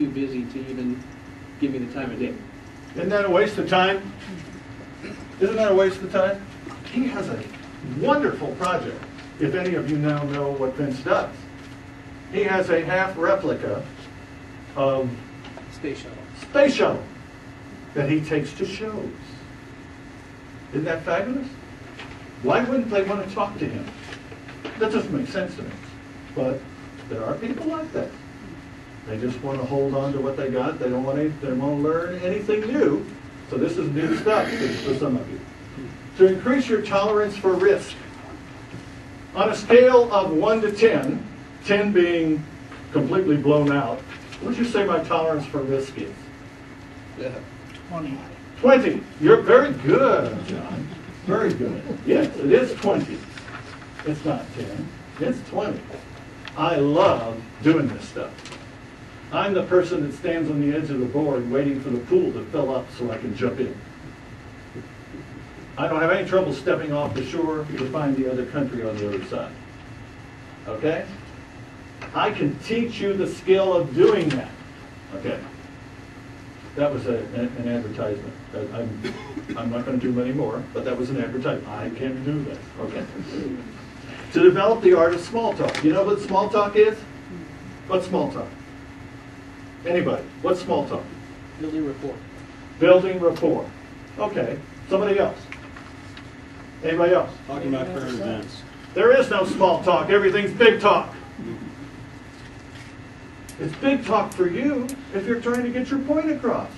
too busy to even give me the time of day. Isn't that a waste of time? Isn't that a waste of time? He has a wonderful project, if any of you now know what Vince does. He has a half replica of Space shuttle. That he takes to shows. Isn't that fabulous? Why wouldn't they want to talk to him? That doesn't make sense to me. But there are people like that. They just want to hold on to what they got. They don't want to learn anything new. So this is new stuff for some of you. To increase your tolerance for risk. On a scale of 1 to 10, 10 being completely blown out, what would you say my tolerance for risk is? 20. 20. You're very good, John. Very good. Yes, it is 20. It's not 10. It's 20. I love doing this stuff. I'm the person that stands on the edge of the board waiting for the pool to fill up so I can jump in. I don't have any trouble stepping off the shore to find the other country on the other side. Okay? I can teach you the skill of doing that. Okay? That was an advertisement. I'm not going to do many more, but that was an advertisement. I can do that. Okay? To develop the art of small talk. You know what small talk is? What's small talk? Anybody? What's small talk? Building rapport. Building rapport. Okay. Somebody else? Anybody else? Talking about current events. There is no small talk. Everything's big talk. It's big talk for you if you're trying to get your point across.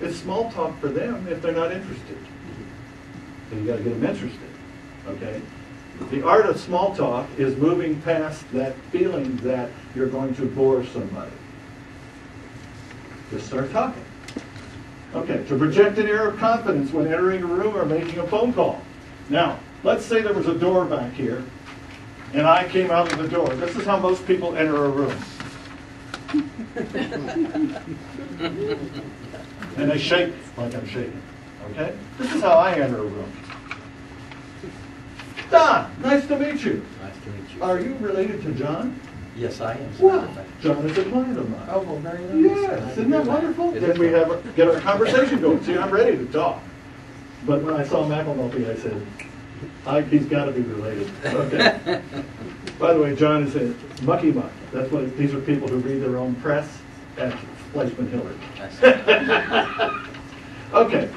It's small talk for them if they're not interested. So you got to get them interested. Okay? The art of small talk is moving past that feeling that you're going to bore somebody. Just start talking. Okay, to project an air of confidence when entering a room or making a phone call. Now, let's say there was a door back here, and I came out of the door. This is how most people enter a room. And they shake like I'm shaking. Okay? This is how I enter a room. Don, nice to meet you. Nice to meet you. Are you related to John? Yes, I am. Well, John is a client of mine. Oh, well, very nice. Yes, isn't that wonderful? It Then is we wonderful. get our conversation going. See, I'm ready to talk. But when I saw McElmulphy, I said, he's got to be related. Okay. By the way, John is a mucky muck. That's what these are people who read their own press at Fleischman Hillard. Okay.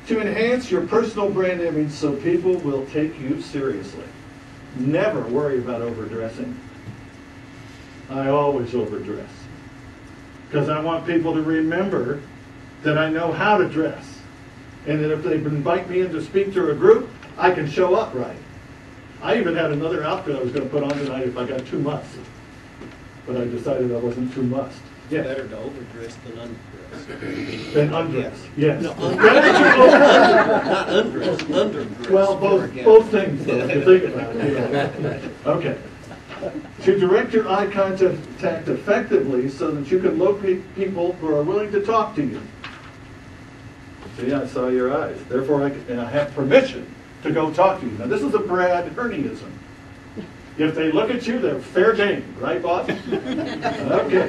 To enhance your personal brand image so people will take you seriously. Never worry about overdressing. I always overdress. Because I want people to remember that I know how to dress. And that if they invite me in to speak to a group, I can show up right. I even had another outfit I was going to put on tonight if I got too much. But I decided I wasn't too much. Yeah. Better to overdress than undress. Then undress, yes. No, Not undress, underdress. Well, both things, though, if you think about it. Yeah. Okay. To direct your eye contact effectively so that you can locate people who are willing to talk to you. See, I saw your eyes. Therefore, I have permission to go talk to you. Now, this is a Brad Herniism. If they look at you, they're fair game, right, boss? Okay.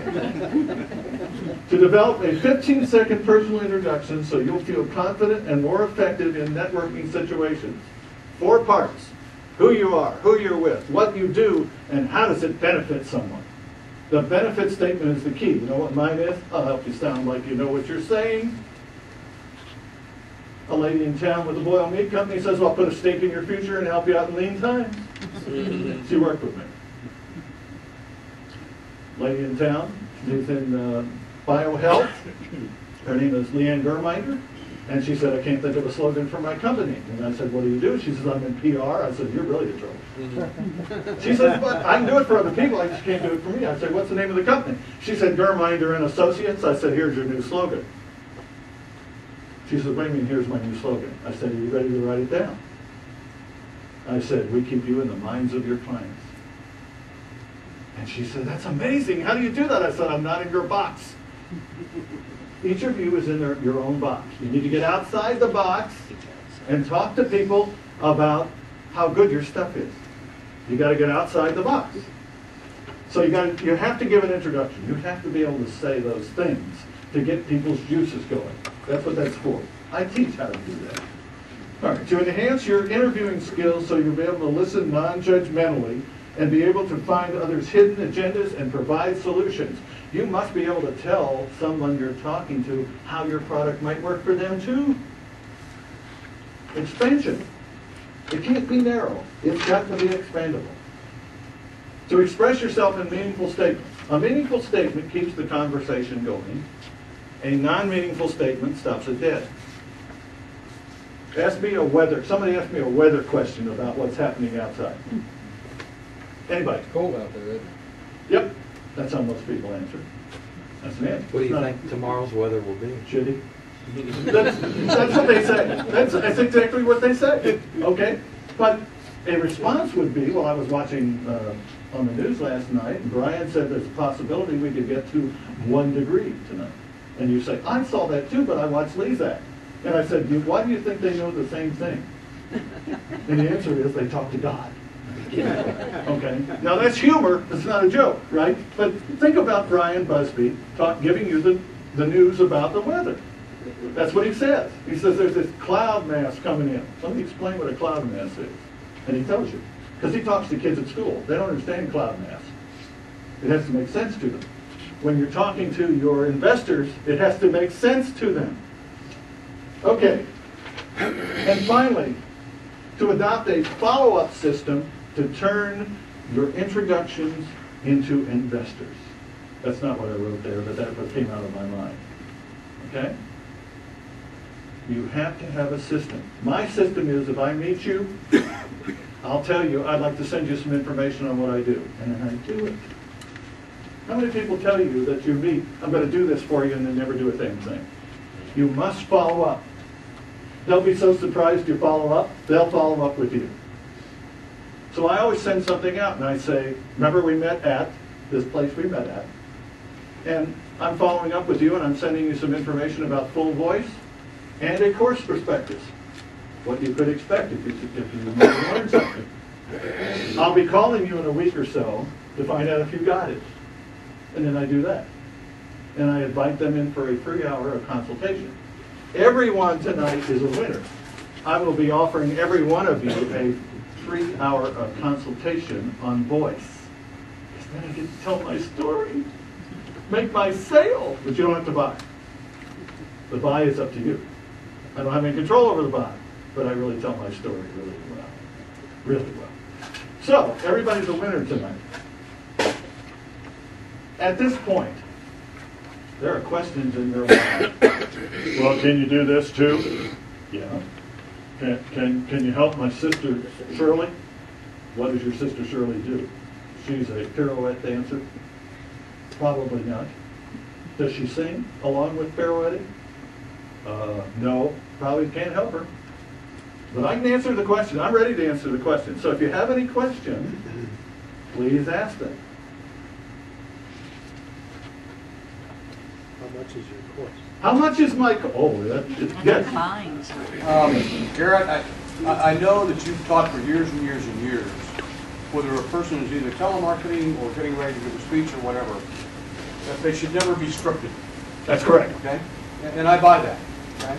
To develop a 15-second personal introduction so you'll feel confident and more effective in networking situations. 4 parts. Who you are, who you're with, what you do, and how does it benefit someone. The benefit statement is the key. You know what mine is? I'll help you sound like you know what you're saying. A lady in town with a boiled meat company says, well, I'll put a stake in your future and help you out in lean times. She worked with me. Lady in town, she's in biohealth. Her name is Leanne Germinder. And she said, I can't think of a slogan for my company. And I said, what do you do? She says, I'm in PR. I said, you're really in trouble. She said, but I can do it for other people. I just can't do it for me. I said, what's the name of the company? She said, Germinder and Associates. I said, here's your new slogan. She said, what do you mean, here's my new slogan? I said, are you ready to write it down? I said, we keep you in the minds of your clients. And she said, that's amazing. How do you do that? I said, I'm not in your box. Each of you is in your own box. You need to get outside the box and talk to people about how good your stuff is. You got to get outside the box. So you have to give an introduction. You have to be able to say those things to get people's juices going. That's what that's for. I teach how to do that. All right, to enhance your interviewing skills so you'll be able to listen non-judgmentally and be able to find others' hidden agendas and provide solutions, you must be able to tell someone you're talking to how your product might work for them too. Expansion. It can't be narrow. It's got to be expandable. To express yourself in meaningful statements. A meaningful statement keeps the conversation going. A non-meaningful statement stops it dead. Somebody asked me a weather question about what's happening outside. Anybody? It's cold out there, isn't it? Yep. That's how most people answer. That's an answer. What do you It's not think tomorrow's weather will be? shitty. That's what they say. That's exactly what they say. Okay? But a response would be, well, I was watching on the news last night, and Brian said there's a possibility we could get to 1 degree tonight. And you say, I saw that too, but I watched Lezak. And I said, why do you think they know the same thing? And the answer is they talk to God. Okay? Now that's humor, it's not a joke, right? But think about Brian Busby giving you the news about the weather. That's what he says. He says there's this cloud mass coming in. Let me explain what a cloud mass is. And he tells you. Because he talks to kids at school. They don't understand cloud mass. It has to make sense to them. When you're talking to your investors, it has to make sense to them. Okay. And finally, to adopt a follow-up system to turn your introductions into investors. That's not what I wrote there, but that's what came out of my mind. Okay? You have to have a system. My system is if I meet you, I'll tell you, I'd like to send you some information on what I do. And then I do it. How many people tell you that you meet, I'm going to do this for you, and then never do a damn thing? You must follow up. They'll be so surprised you follow up, they'll follow up with you. So I always send something out, and I say, remember we met at this place we met at, and I'm following up with you, and I'm sending you some information about full voice and a course prospectus. What you could expect if you learn something. I'll be calling you in a week or so to find out if you got it. And then I do that. And I invite them in for a free hour of consultation. Everyone tonight is a winner. I will be offering every one of you a free hour of consultation on voice. Because then I get to tell my story. Make my sale, but you don't have to buy. The buy is up to you. I don't have any control over the buy, but I really tell my story really well. Really well. So, everybody's a winner tonight. At this point, there are questions in your mind. Well, can you do this too? Yeah. Can you help my sister Shirley? What does your sister Shirley do? She's a pirouette dancer? Probably not. Does she sing along with pirouetting? No, probably can't help her. But I can answer the question. I'm ready to answer the question. So if you have any questions, please ask them. How much is your course? How much is my yes. Fines. Garrett, I know that you've taught for years and years and years, whether a person is either telemarketing or getting ready to give a speech or whatever, that they should never be scripted. That's correct. Okay? And I buy that. Okay?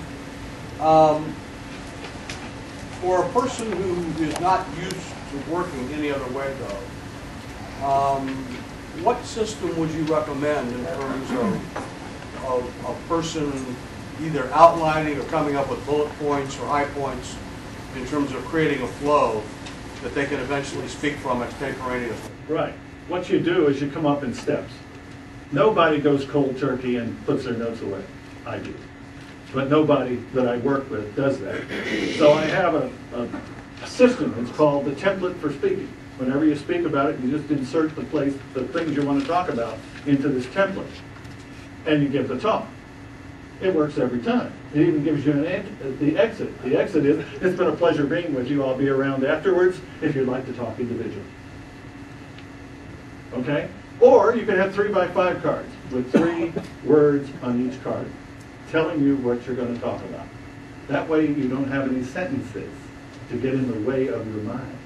For a person who is not used to working any other way, though, what system would you recommend in terms of a person either outlining or coming up with bullet points or high points in terms of creating a flow that they can eventually speak from extemporaneously? Right. What you do is you come up in steps. Nobody goes cold turkey and puts their notes away. I do. But nobody that I work with does that. So I have a system. It's called the template for speaking. Whenever you speak about it, you just insert the things you want to talk about into this template. And you give the talk. It works every time. It even gives you the exit. The exit is, it's been a pleasure being with you. I'll be around afterwards if you'd like to talk individually. Okay? Or you can have 3x5 cards with 3 words on each card telling you what you're going to talk about. That way you don't have any sentences to get in the way of your mind.